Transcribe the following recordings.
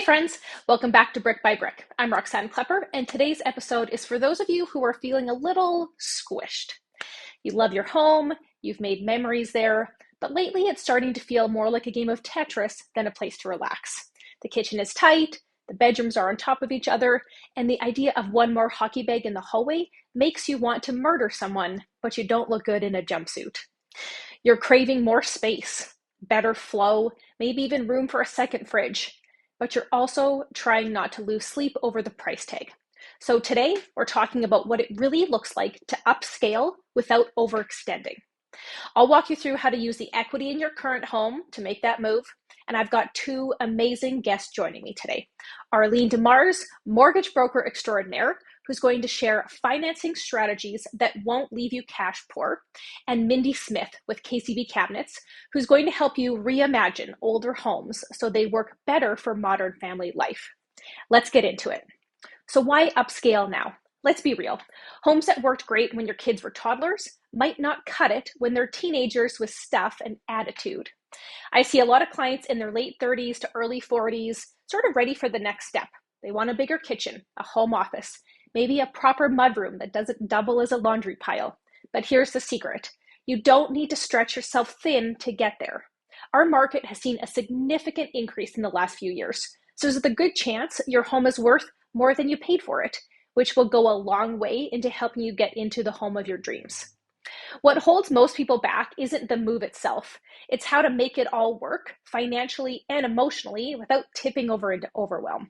friends, welcome back to Brick by Brick. I'm Roxann Klepper, and today's episode is for those of you who are feeling a little squished. You love your home, you've made memories there, but lately it's starting to feel more like a game of Tetris than a place to relax. The kitchen is tight, the bedrooms are on top of each other, and the idea of one more hockey bag in the hallway makes you want to murder someone, but you don't look good in a jumpsuit. You're craving more space, better flow, maybe even room for a second fridge, but you're also trying not to lose sleep over the price tag. So today we're talking about what it really looks like to upscale without overextending. I'll walk you through how to use the equity in your current home to make that move. And I've got two amazing guests joining me today. Arlene DeMars, mortgage broker extraordinaire, who's going to share financing strategies that won't leave you cash poor, and Mindy Smythe with KCB Cabinets, who's going to help you reimagine older homes so they work better for modern family life. Let's get into it. So why upscale now? Let's be real. Homes that worked great when your kids were toddlers might not cut it when they're teenagers with stuff and attitude. I see a lot of clients in their late 30s to early 40s, sort of ready for the next step. They want a bigger kitchen, a home office, maybe a proper mudroom that doesn't double as a laundry pile. But here's the secret. You don't need to stretch yourself thin to get there. Our market has seen a significant increase in the last few years. So there's a good chance your home is worth more than you paid for it, which will go a long way into helping you get into the home of your dreams. What holds most people back isn't the move itself. It's how to make it all work financially and emotionally without tipping over into overwhelm.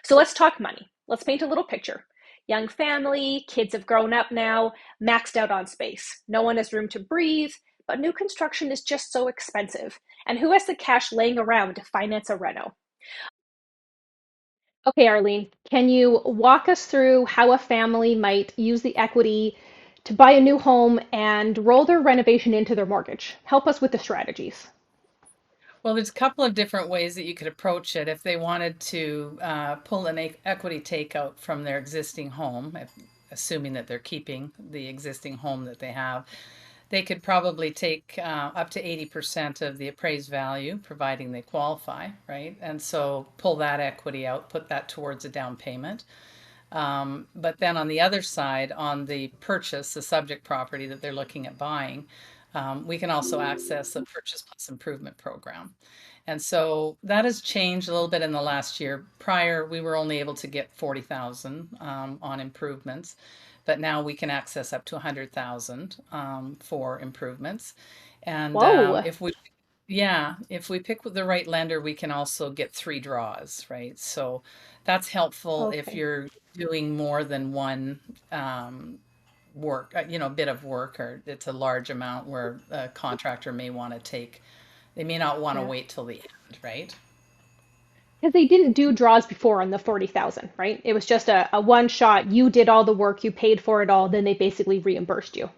So let's talk money. Let's paint a little picture. Young family, kids have grown up now, maxed out on space. No one has room to breathe, but new construction is just so expensive. And who has the cash laying around to finance a reno? Okay, Arlene, can you walk us through how a family might use the equity to buy a new home and roll their renovation into their mortgage? Help us with the strategies. Well, there's a couple of different ways that you could approach it. If they wanted to pull an equity takeout from their existing home, assuming that they're keeping the existing home that they have, they could probably take up to 80% of the appraised value, providing they qualify, right? And so pull that equity out, put that towards a down payment. But then on the other side, on the purchase, the subject property that they're looking at buying, we can also access the purchase plus improvement program. And so that has changed a little bit in the last year. Prior, we were only able to get 40,000 on improvements, but now we can access up to 100,000 for improvements. And Whoa. if we pick the right lender, we can also get three draws, right? So that's helpful if Okay. you're doing more than one work, bit of work, or it's a large amount where a contractor may want to take, they may not want to Yeah. wait till the end, right? Because they didn't do draws before on the 40,000, right? It was just a one shot. You did all the work, you paid for it all, then they basically reimbursed you.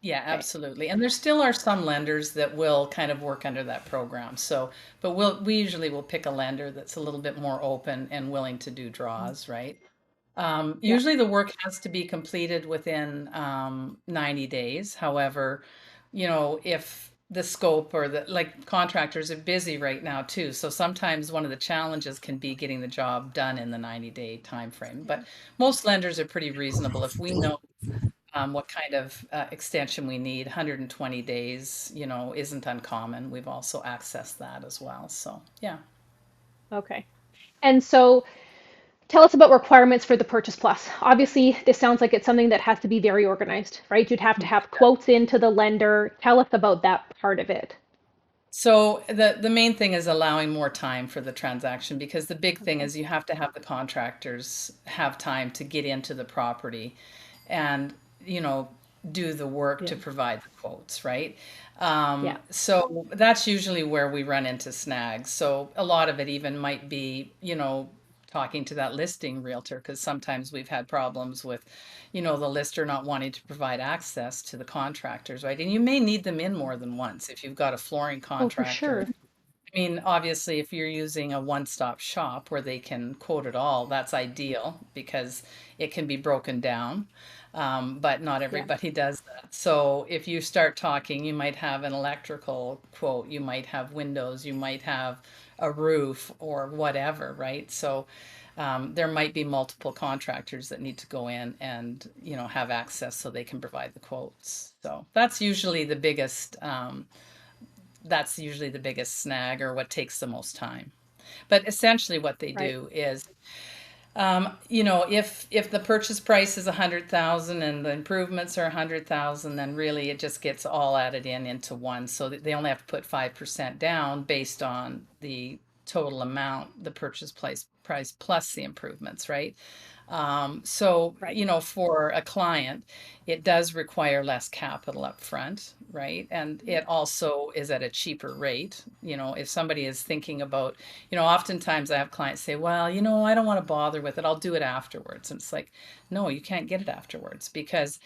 Yeah, Okay. absolutely. And there still are some lenders that will kind of work under that program. So, but we usually will pick a lender that's a little bit more open and willing to do draws, right? Yeah. Usually the work has to be completed within 90 days. However, if the scope or the like contractors are busy right now too. So sometimes one of the challenges can be getting the job done in the 90-day time frame. But most lenders are pretty reasonable. If we know what kind of extension we need, 120 days, isn't uncommon. We've also accessed that as well. So yeah. Okay. And so tell us about requirements for the Purchase Plus. Obviously, this sounds like it's something that has to be very organized, right? You'd have to have quotes into the lender. Tell us about that part of it. So the main thing is allowing more time for the transaction, because the big thing Okay. is you have to have the contractors have time to get into the property and, you know, do the work Yeah. to provide the quotes, right? Yeah. So that's usually where we run into snags. So a lot of it even might be, talking to that listing realtor, because sometimes we've had problems with, the lister not wanting to provide access to the contractors, right? And you may need them in more than once if you've got a flooring Oh, for contractor. sure. mean, obviously, if you're using a one-stop shop where they can quote it all, that's ideal because it can be broken down. But not Yeah, everybody does that. So if you start talking, you might have an electrical quote, you might have windows, you might have a roof or whatever, right? So there might be multiple contractors that need to go in and, have access so they can provide the quotes. So that's usually the biggest snag or what takes the most time. But essentially what they right, do is, if the purchase price is 100,000 and the improvements are 100,000, then really it just gets all added into one. So that they only have to put 5% down based on the total amount, the purchase price plus the improvements, right? So, right. for a client, it does require less capital up front, right? And it also is at a cheaper rate. If somebody is thinking about, oftentimes I have clients say, well, I don't want to bother with it. I'll do it afterwards. And it's like, no, you can't get it afterwards because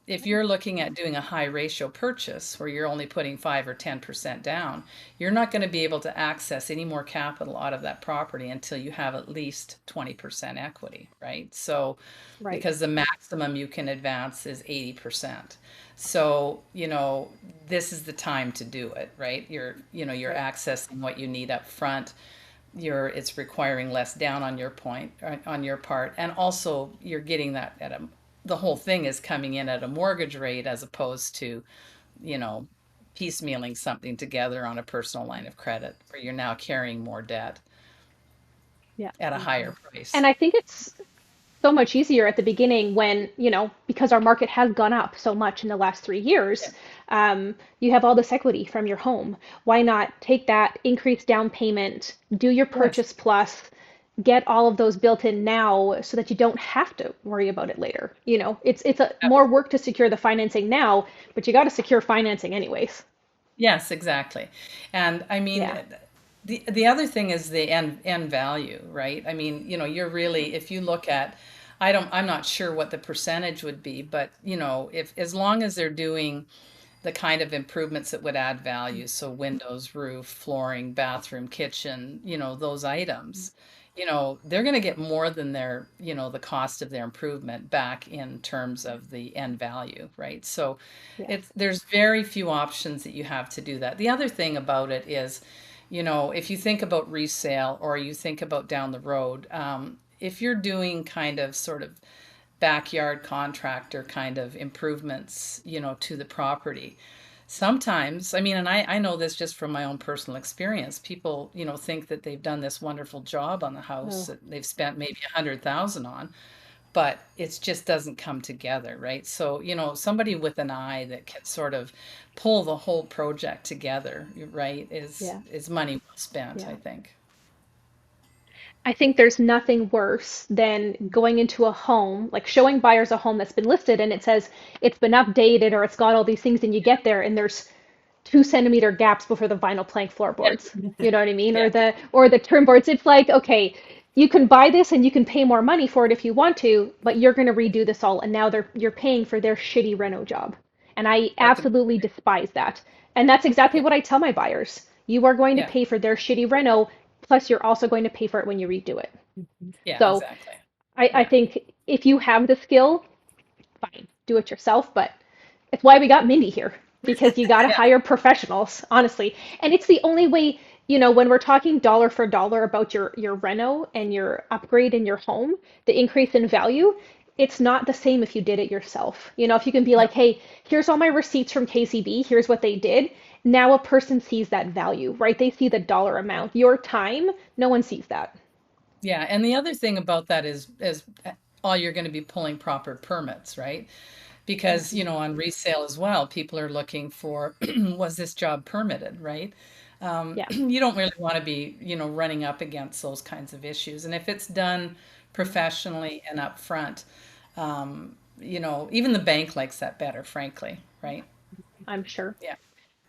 if you're looking at doing a high ratio purchase where you're only putting 5 or 10% down, you're not going to be able to access any more capital out of that property until you have at least 20% equity, right? So, Right. because the maximum you can advance is 80%. So, this is the time to do it, right? You're Right. accessing what you need up front. It's requiring less down on your part, and also you're getting that the whole thing is coming in at a mortgage rate as opposed to, you know, piecemealing something together on a personal line of credit where you're now carrying more debt Yeah. at a higher And price. I think it's so much easier at the beginning when, because our market has gone up so much in the last 3 years, Yeah. you have all this equity from your home. Why not take that increased down payment, do your Yes. purchase plus, get all of those built in now so that you don't have to worry about it later. It's a more work to secure the financing now, but you got to secure financing anyways. Yes, exactly. And I mean, Yeah. the other thing is the end value, right? I mean, you're really, if you look at, I'm not sure what the percentage would be, but if as long as they're doing the kind of improvements that would add value, so windows, roof, flooring, bathroom, kitchen, those items, they're going to get more than the cost of their improvement back in terms of the end value, right? So Yeah. there's very few options that you have to do that. The other thing about it is, if you think about resale or you think about down the road, if you're doing kind of sort of backyard contractor kind of improvements, to the property. Sometimes, I mean, and I know this just from my own personal experience, people, think that they've done this wonderful job on the house Oh, that they've spent maybe 100,000 on, but it just doesn't come together, right? So, somebody with an eye that can sort of pull the whole project together, right, is yeah. is money well spent, I Yeah. think. I think there's nothing worse than going into a home, like showing buyers a home that's been listed and it says it's been updated or it's got all these things, and you get there and there's 2 centimeter gaps before the vinyl plank floorboards. You know what I mean? Yeah, Or the trim boards. It's like, okay, you can buy this and you can pay more money for it if you want to, but you're gonna redo this all, and now you're paying for their shitty reno job. And I that's a absolutely despise that. And that's exactly yeah, what I tell my buyers. You are going to yeah, pay for their shitty reno, plus you're also going to pay for it when you redo it. yeah, So exactly. I Yeah. think if you have the skill, fine, do it yourself. But it's why we got Mindy here, because you got to Yeah. hire professionals, honestly. And it's the only way, when we're talking dollar for dollar about your reno and your upgrade in your home, the increase in value, it's not the same if you did it yourself. If you can be No. like, hey, here's all my receipts from KCB, here's what they did. Now a person sees that value, right? They see the dollar amount. Your time, no one sees that. Yeah, and the other thing about that is all you're going to be pulling proper permits, right? Because, Hmm. on resale as well, people are looking for, was this job permitted, right? Yeah. You don't really want to be, running up against those kinds of issues. And if it's done professionally and upfront, even the bank likes that better, frankly, right? I'm sure. Yeah.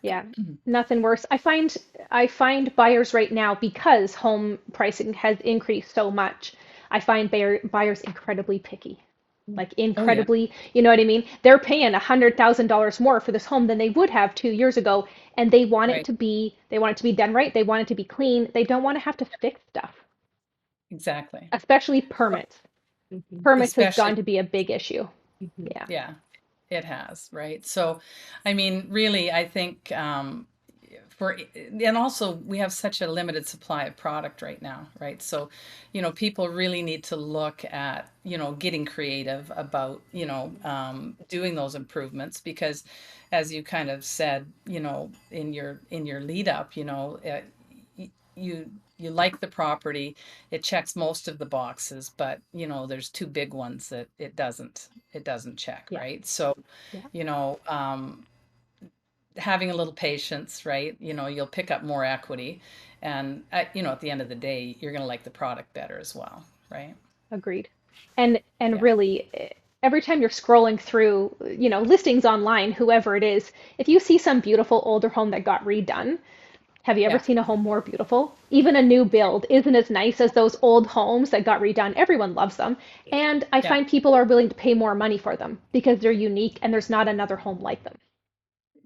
Yeah, nothing worse. I find buyers right now, because home pricing has increased so much. I find buyers incredibly picky. like Oh yeah. incredibly, you know what I mean? They're paying $100,000 more for this home than they would have 2 years ago, and Right. they want it to be done right. They want it to be clean. They don't want to have to fix stuff, Exactly. especially permits. Permits has Especially, gone to be a big issue. Mhm. Yeah, yeah, it has, right? So, I mean, really, I think for, and also we have such a limited supply of product right now, right? So, people really need to look at, getting creative about, doing those improvements because as you kind of said, in your lead up, you you like the property, it checks most of the boxes, but there's two big ones that it doesn't check, yeah, right? So, yeah, you know, um, having a little patience, right? You'll pick up more equity, and at the end of the day, you're going to like the product better as well, right? agreed. And Yeah, really, every time you're scrolling through, listings online, whoever it is, if you see some beautiful older home that got redone, have you ever yeah, seen a home more beautiful? Even a new build isn't as nice as those old homes that got redone. Everyone loves them. And I yeah. find people are willing to pay more money for them because they're unique and there's not another home like them.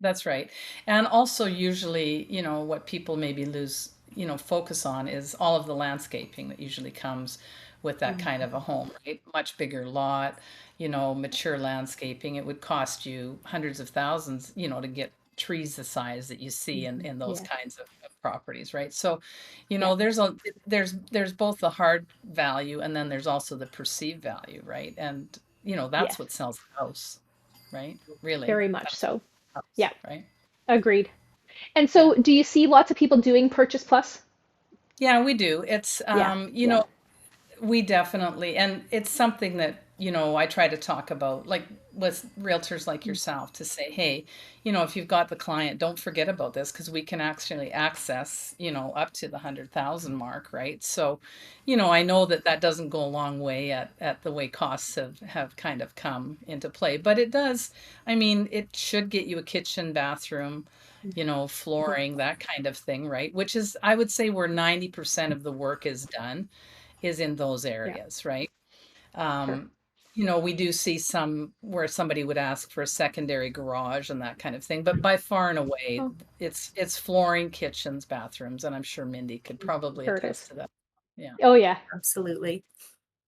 That's right. And also usually, what people maybe lose, focus on is all of the landscaping that usually comes with that kind of a home, right? Much bigger lot, mature landscaping. It would cost you hundreds of thousands, to get trees the size that you see in those Yes. kinds of properties, right? So, Yeah. there's both the hard value and then there's also the perceived value, right? And, that's Yes. what sells the house, right? Really, Very much that's what so. house, Yeah. right? Agreed. And Yeah. so do you see lots of people doing Purchase Plus? Yeah, we do. It's Yeah. Yeah. we definitely, and it's something that, I try to talk about, like with realtors like yourself, to say, hey, if you've got the client, don't forget about this because we can actually access, up to the 100,000 mark, right? So, I know that that doesn't go a long way at the way costs have kind of come into play, but it does. I mean, it should get you a kitchen, bathroom, Yeah. flooring, that kind of thing, right? Which is, I would say, where 90% of the work is done is in those Yeah. areas, right? Sure. Um, we do see some where somebody would ask for a secondary garage and that kind of thing, but by far and away, Oh, it's flooring, kitchens, bathrooms, and I'm sure Mindy could probably sure it attest is. to that. Yeah. Oh, yeah. Absolutely.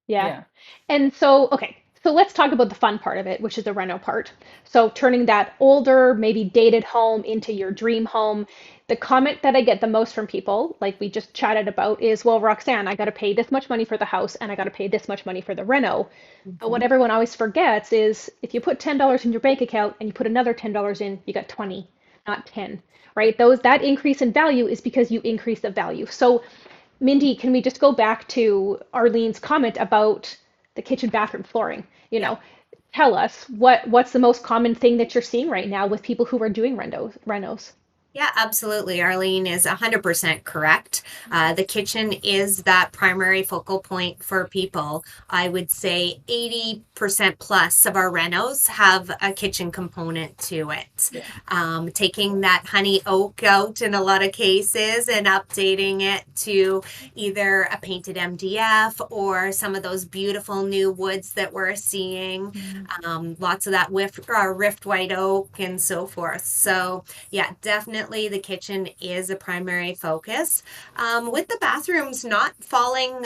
Yeah. Yeah. And so, okay, so let's talk about the fun part of it, which is the reno part. So turning that older, maybe dated home into your dream home. The comment that I get the most from people, like we just chatted about, is, well, Roxanne, I got to pay this much money for the house and I got to pay this much money for the reno. But what Mhm. everyone always forgets is if you put $10 in your bank account and you put another $10 in, you got 20, not 10, right? That increase in value is because you increase the value. So Mindy, can we just go back to Arlene's comment about the kitchen bathroom flooring? You Yeah. know, tell us what's the most common thing that you're seeing right now with people who are doing renos? Yeah, absolutely. Arlene is 100% correct. The kitchen is that primary focal point for people. I would say 80% plus of our renos have a kitchen component to it. Yeah. Taking that honey oak out in a lot of cases and updating it to either a painted MDF or some of those beautiful new woods that we're seeing. Lots of that rift white oak and so forth. So, yeah, definitely the kitchen is a primary focus. With the bathrooms not falling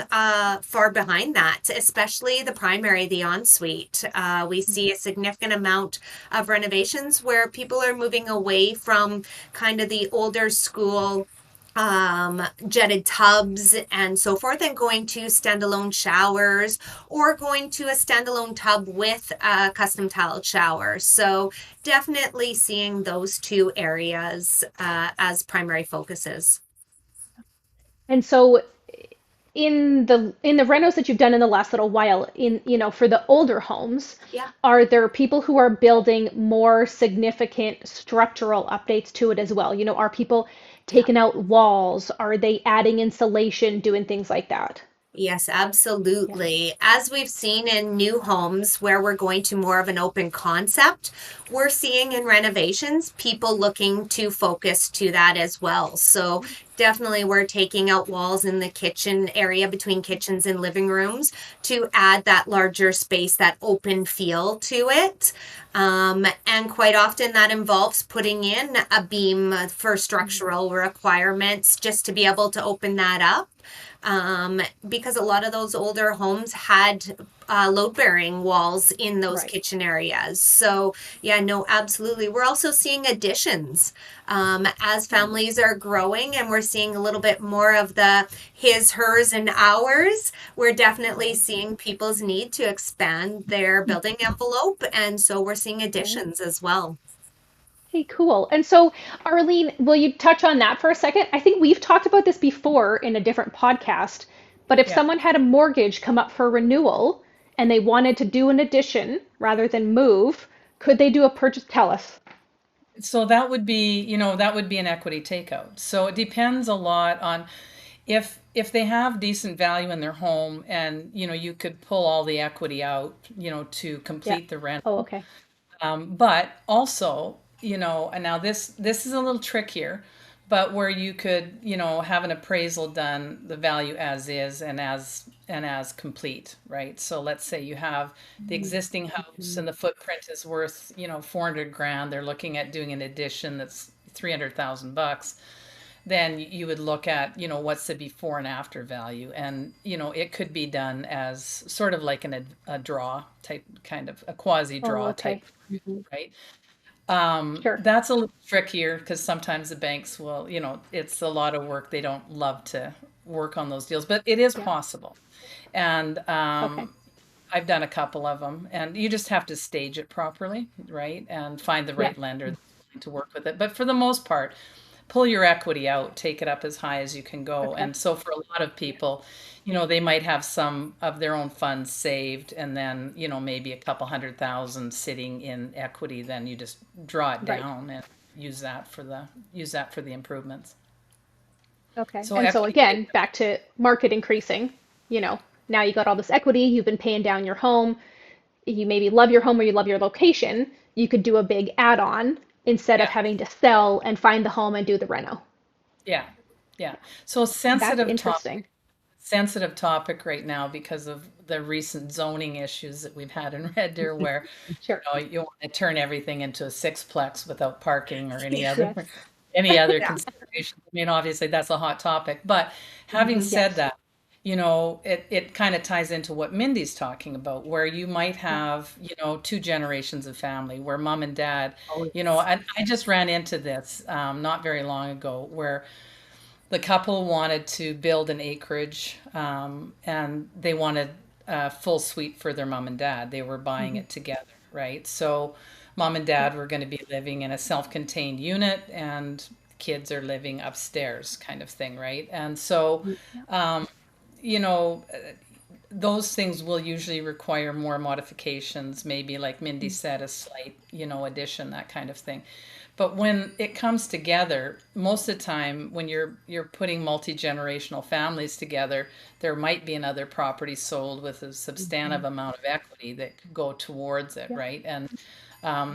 far behind that, especially the primary, the ensuite. We see a significant amount of renovations where people are moving away from kind of the older school jetted tubs and so forth, and going to standalone showers or going to a standalone tub with a custom tiled shower. So definitely seeing those two areas as primary focuses. And so in the renos that you've done in the last little while, for the older homes, Yeah. are there people who are building more significant structural updates to it as well? Are people Yeah. taking out walls? Are they adding insulation, doing things like that? Yes, Yeah. absolutely. As we've seen in new homes where we're going to more of an open concept, we're seeing in renovations people looking to focus to that as well. So definitely we're taking out walls in the kitchen area between kitchens and living rooms to add that larger space, that open feel to it. And quite often that involves putting in a beam for structural requirements just to be able to open that up, because a lot of those older homes had load bearing walls in those Right. kitchen areas. So, yeah, no, absolutely. We're also seeing additions as families are growing, and we're seeing a little bit more of the his, hers, and ours. We're definitely seeing people's need to expand their building envelope. And so we're seeing Okay. additions as well. Hey, cool. And so, Arlene, will you touch on that for a second? I think we've talked about this before in a different podcast, but if Yeah. someone had a mortgage come up for renewal and they wanted to do an addition rather than move, could they do a purchase? Tell us. So that would be, that would be an equity takeout. So it depends a lot on if they have decent value in their home and, you could pull all the equity out, to Yeah. complete the Oh, rental. okay. But also, and now this is a little trickier, but where you could, have an appraisal done, the value as is and as complete, right? So let's say you have the existing house and the footprint is worth, 400 grand. They're looking at doing an addition that's 300,000 bucks. Then you would look at, what's the before and after value. And, it could be done as sort of like a draw type, kind of a quasi Oh, draw okay. type, Hmm. right? Sure. That's a little trickier because sometimes the banks will, it's a lot of work. They don't love to work on those deals, but it is Yeah. possible. And Okay. I've done a couple of them, and you just have to stage it properly, right? And find the Yeah. right lender that's willing to work with it. But for the most part, pull your equity out, take it up as high as you can go. Okay. And so for a lot of people, they might have some of their own funds saved and then, maybe a couple 100,000 sitting in equity, then you just draw it Right. down and use that for the improvements. Okay. So And so equity again, take. back to market increasing, now you got all this equity, you've been paying down your home, you maybe love your home or you love your location, you could do a big add-on instead of Yeah, having to sell and find the home and do the reno. yeah, yeah. So That's sensitive topic. interesting. Sensitive topic right now because of the recent zoning issues that we've had in Red Deer where Sure. you want to turn everything into a sixplex without parking or any other Yes. any other Yeah. considerations. I mean, obviously that's a hot topic. But having Mhm. said Yes. that, it kind of ties into what Mindy's talking about, where you might Yeah. have, two generations of family, where mom and dad, Oh, yes. I just ran into this not very long ago, where the couple wanted to build an acreage, and they wanted a full suite for their mom and dad. They were buying Hmm. it together, right? So mom and Yeah. dad were going to be living in a self-contained unit, and kids are living upstairs, kind of thing, right? And so, Yeah. um, you know, those things will usually require more modifications, maybe like Mindy said, a slight, addition, that kind of thing. But when it comes together, most of the time when you're putting multi-generational families together, there might be another property sold with a substantive Mhm. amount of equity that could go towards it, Yeah. right? And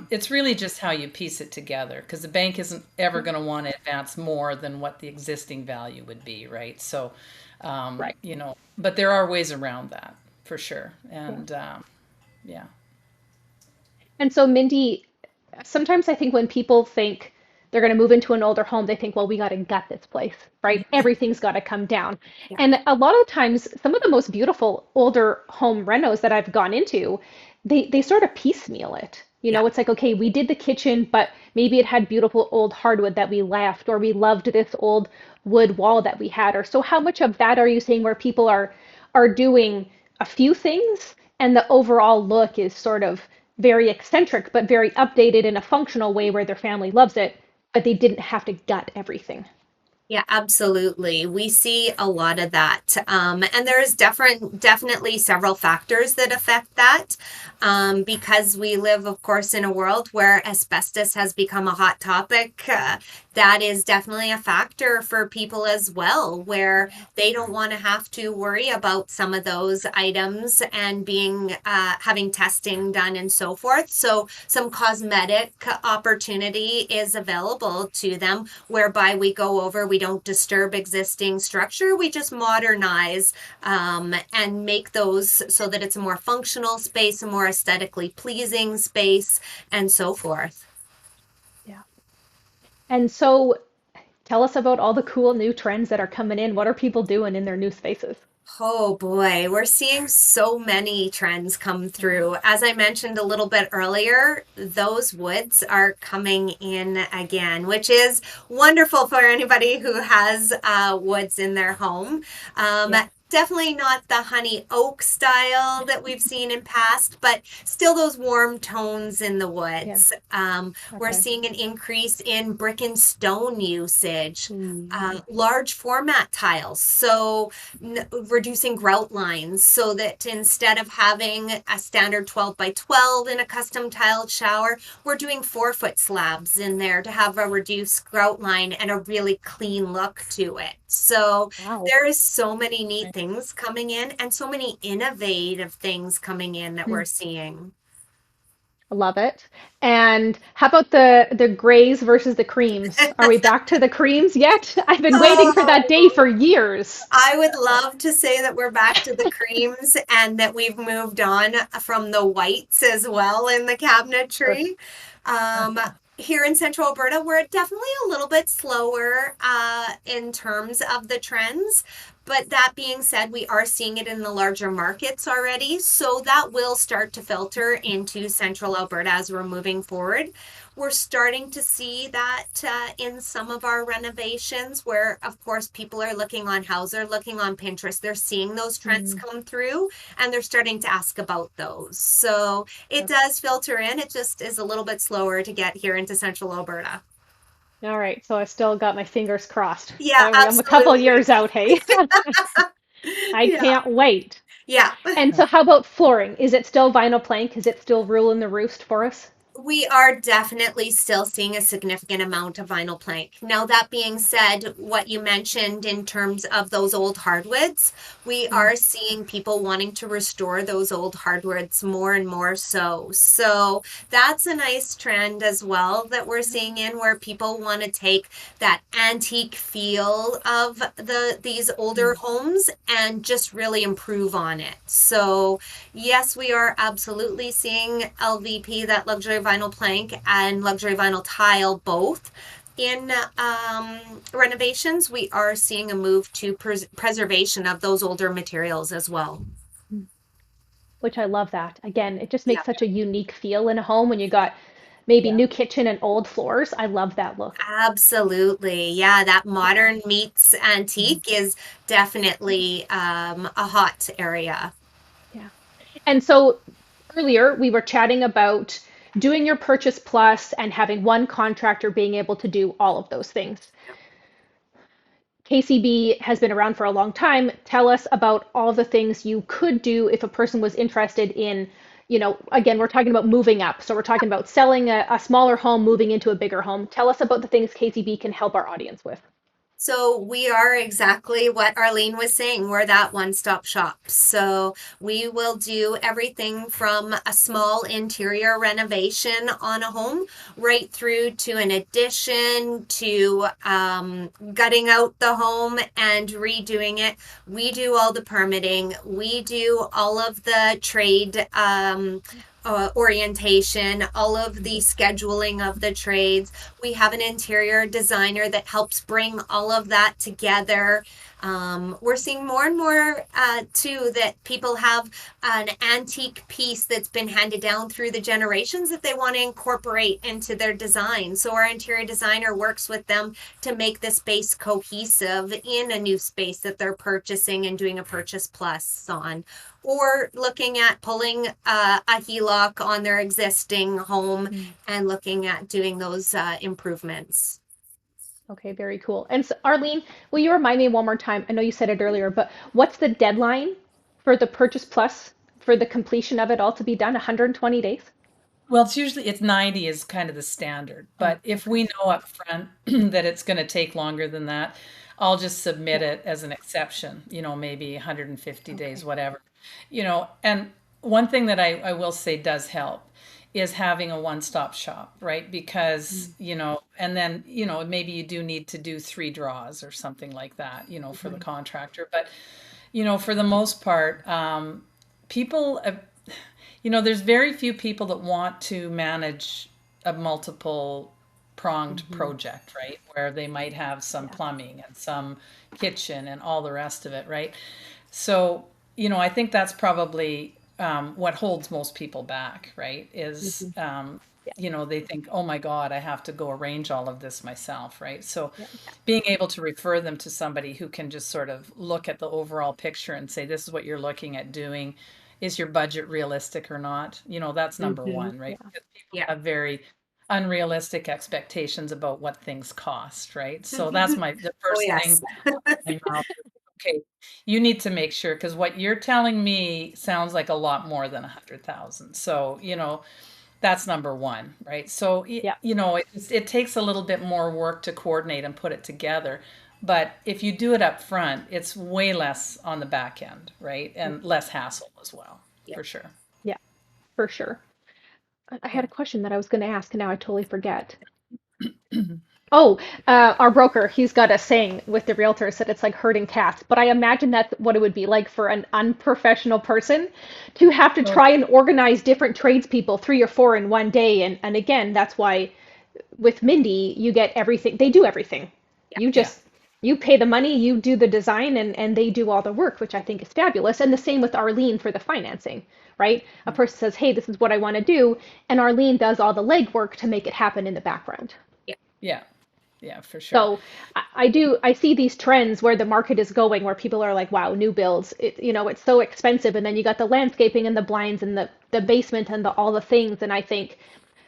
it's really just how you piece it together because the bank isn't ever Yeah. going to want to advance more than what the existing value would be, right? So, Right. but there are ways around that for sure. Yeah. And yeah, And so, Mindy, sometimes I think when people think they're going to move into an older home, they think, well, we got to gut this place, right? Everything's got to come down. Yeah. And a lot of times, some of the most beautiful older home renos that I've gone into, they sort of piecemeal it. Yeah. It's like, okay, we did the kitchen, but maybe it had beautiful old hardwood that we left, or we loved this old wood wall that we had. Or so how much of that are you seeing where people are doing a few things and the overall look is sort of very eccentric, but very updated in a functional way where their family loves it, but they didn't have to gut everything. Yeah, absolutely. We see a lot of that. And there's definitely several factors that affect that. Because we live, of course, in a world where asbestos has become a hot topic. That is definitely a factor for people as well, where they don't want to have to worry about some of those items and being having testing done and so forth. So some cosmetic opportunity is available to them, whereby we don't disturb existing structure, we just modernize and make those so that it's a more functional space, a more aesthetically pleasing space, and so forth. Yeah. And so tell us about all the cool new trends that are coming in. What are people doing in their new spaces? Oh boy, we're seeing so many trends come Yeah. through. As I mentioned a little bit earlier, those woods are coming in again, which is wonderful for anybody who has woods in their home. Um, Yeah. Definitely not the honey oak style that we've seen in past, but still those warm tones in the Yeah. woods. We're Okay. seeing an increase in brick and stone usage, Ooh. large format tiles. So reducing grout lines so that instead of having a standard 12 by 12 in a custom tiled shower, we're doing 4-foot slabs in there to have a reduced grout line and a really clean look to it. So Wow. there is so many neat things coming in and so many innovative things coming in that Hmm. we're seeing. I love it. And how about the grays versus the creams? Are we back to the creams yet? I've been waiting for that day Oh, for years. I would love to say that we're back to the creams and that we've moved on from the whites as well in the Sure. cabinetry. Um, Uh-huh. Here in Central Alberta, we're definitely a little bit slower in terms of the trends. But that being said, we are seeing it in the larger markets already. So that will start to filter into Central Alberta as we're moving forward. We're starting to see that in some of our renovations, where, of course, people are looking on Houzz, they're looking on Pinterest, they're seeing those trends Mm, come through, and they're starting to ask about those. So it sure. does filter in. It just is a little bit slower to get here into Central Alberta. All right, so I still got my fingers crossed. Yeah, I'm a couple absolutely. years out, hey? I Yeah, can't wait. yeah. And so how about flooring? Is it still vinyl plank? Is it still ruling the roost for us? We are definitely still seeing a significant amount of vinyl plank. Now, that being said, what you mentioned in terms of those old hardwoods, we Mm, are seeing people wanting to restore those old hardwoods more and more so. So that's a nice trend as well that we're seeing in where people want to take that antique feel of these older mm, homes and just really improve on it. So yes, we are absolutely seeing LVP, that luxury vinyl plank, and luxury vinyl tile both. In renovations, we are seeing a move to preservation of those older materials as well. mm. Which I love that. Again, it just Yeah, makes such a unique feel in a home when you got maybe yeah. new kitchen and old floors. I love that look. Absolutely. Yeah, that Yeah. modern meets Mhm. antique is definitely a hot area. Yeah. And so earlier we were chatting about doing your purchase plus and having one contractor being able to do all of those things. KCB has been around for a long time. Tell us about all the things you could do if a person was interested in, again, we're talking about moving up. So we're talking about selling a smaller home, moving into a bigger home. Tell us about the things KCB can help our audience with. So we are exactly what Arlene was saying. We're that one-stop shop. So we will do everything from a small interior renovation on a home right through to an addition to gutting out the home and redoing it. We do all the permitting. We do all of the trade orientation, all of the scheduling of the trades. We have an interior designer that helps bring all of that together. We're seeing more and more too that people have an antique piece that's been handed down through the generations that they want to incorporate into their design. So our interior designer works with them to make the space cohesive in a new space that they're purchasing and doing a purchase plus on, or looking at pulling a HELOC on their existing home Mm. and looking at doing those improvements. Okay, very cool. And so, Arlene, will you remind me one more time? I know you said it earlier, but what's the deadline for the purchase plus for the completion of it all to be done? 120 days? Well, it's 90 is kind of the standard, Oh, but if okay. we know up front that it's going to take longer than that, I'll just submit Yeah. it as an exception, maybe 150 days, Okay. whatever. And one thing that I will say does help is having a one-stop shop, right? Because, and then, maybe you do need to do 3 draws or something like that, for the Mhm. contractor. But, for the most part, people, there's very few people that want to manage a multiple pronged Mhm. project, right? Where they might have some Yeah. plumbing and some kitchen and all the rest of it, right? So, I think that's probably what holds most people back, right? Is, Mhm. Yeah. they think, oh my God, I have to go arrange all of this myself, right? So, Yeah. being able to refer them to somebody who can just sort of look at the overall picture and say, this is what you're looking at doing. Is your budget realistic or not? That's number Hmm. one, right? Yeah. Because people Yeah. have very unrealistic expectations about what things cost, right? So that's the Oh, first yes. thing my mouth. Okay, you need to make sure because what you're telling me sounds like a lot more than 100,000. So, that's number one, right? So, Yeah. it takes a little bit more work to coordinate and put it together. But if you do it up front, it's way less on the back end, right? And less hassle as well, Yeah. for sure. Yeah. For sure. I had Yeah. a question that I was going to ask, and now I totally forget. Oh, our broker, he's got a saying with the realtors that it's like herding cats, but I imagine that's what it would be like for an unprofessional person to have to Oh, try and organize different tradespeople, 3 or 4 in one day. And again, that's why with Mindy, you get everything. They do everything. You yeah. just you pay the money, you do the design, and they do all the work, which I think is fabulous. And the same with Arlene for the financing, right? A person says, "Hey, this is what I want to do," and Arlene does all the legwork to make it happen in the background. Yeah. Yeah. Yeah, for sure. So I see these trends where the market is going, where people are like, wow, new builds, it's so expensive. And then you got the landscaping and the blinds and the basement and all the things. And I think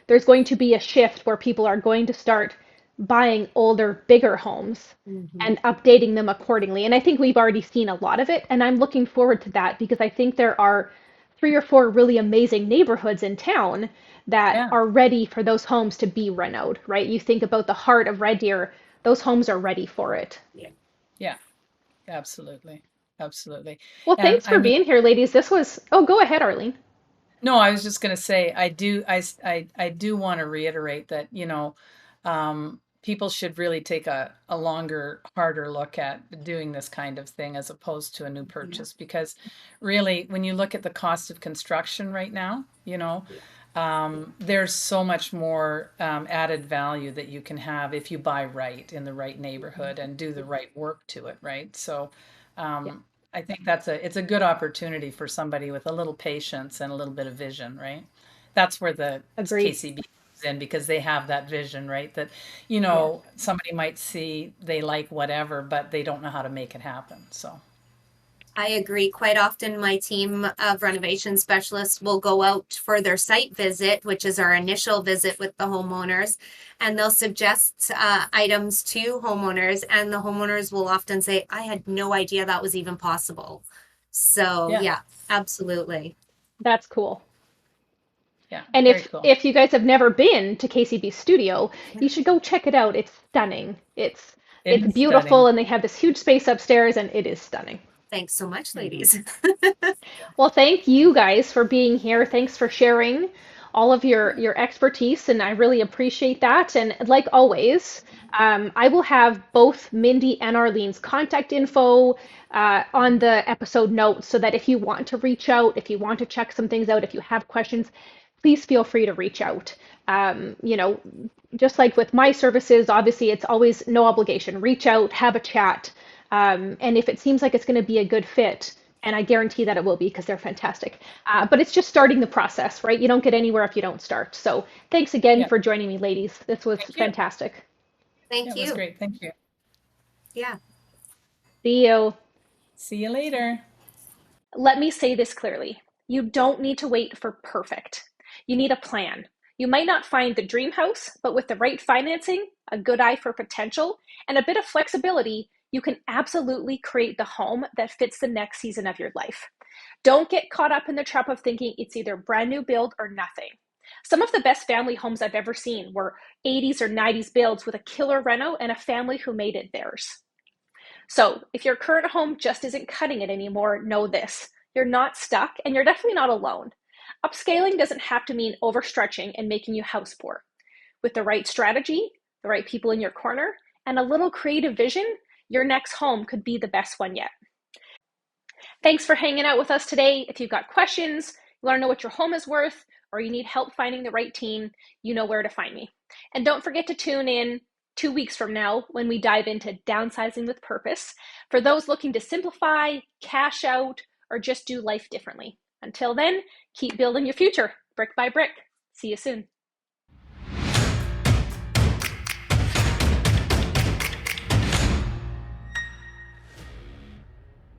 there's going to be a shift where people are going to start buying older, bigger homes Hmm. and updating them accordingly. And I think we've already seen a lot of it. And I'm looking forward to that because I think there are 3 or 4 really amazing neighborhoods in town that Yeah. are ready for those homes to be renoed, right? You think about the heart of Red Deer, those homes are ready for it. Yeah. Yeah. Absolutely. Absolutely. Well, And thanks I for mean, being here, ladies. Oh, go ahead, Arlene. no, I was just going to say, I do want to reiterate that, people should really take a longer, harder look at doing this kind of thing as opposed to a new Yeah. purchase. Because really, when you look at the cost of construction right now, Yeah. there's so much more added value that you can have if you buy right in the right neighborhood and do the right work to it, right? So, Yeah, I think it's a good opportunity for somebody with a little patience and a little bit of vision, right? That's where the agreed. KCB comes in because they have that vision, right? That, Yes. somebody might see they like whatever, but they don't know how to make it happen. So, I agree. Quite often, my team of renovation specialists will go out for their site visit, which is our initial visit with the homeowners, and they'll suggest items to homeowners, and the homeowners will often say, I had no idea that was even possible. So, yeah, yeah, absolutely. That's cool. yeah, And very if cool. if you guys have never been to KCB Studio, you should go check it out. It's stunning. It It's is beautiful, stunning. and they have this huge space upstairs, and it is stunning. Thanks so much, Mhm. ladies. Well, thank you guys for being here. Thanks for sharing all of your expertise, and I really appreciate that. And like always, I will have both Mindy and Arlene's contact info on the episode notes so that if you want to reach out, if you want to check some things out, if you have questions, please feel free to reach out. You know, just like with my services, obviously it's always no obligation. Reach out, have a chat. And if it seems like it's going to be a good fit, and I guarantee that it will be because they're fantastic. But it's just starting the process, right? You don't get anywhere if you don't start. So thanks again Yeah, for joining me, ladies. This was thank you. fantastic. Yeah, Thank it was you. great. Thank you. Yeah. See you. See you later. Let me say this clearly. You don't need to wait for perfect. You need a plan. You might not find the dream house, but with the right financing, a good eye for potential, and a bit of flexibility, you can absolutely create the home that fits the next season of your life. Don't get caught up in the trap of thinking it's either brand new build or nothing. Some of the best family homes I've ever seen were 80s or 90s builds with a killer reno and a family who made it theirs. So if your current home just isn't cutting it anymore, know this. You're not stuck and you're definitely not alone. Upscaling doesn't have to mean overstretching and making you house poor. With the right strategy, the right people in your corner, and a little creative vision, your next home could be the best one yet. Thanks for hanging out with us today. If you've got questions, you want to know what your home is worth, or you need help finding the right team, you know where to find me. And don't forget to tune in 2 weeks from now when we dive into downsizing with purpose for those looking to simplify, cash out, or just do life differently. Until then, keep building your future brick by brick. See you soon.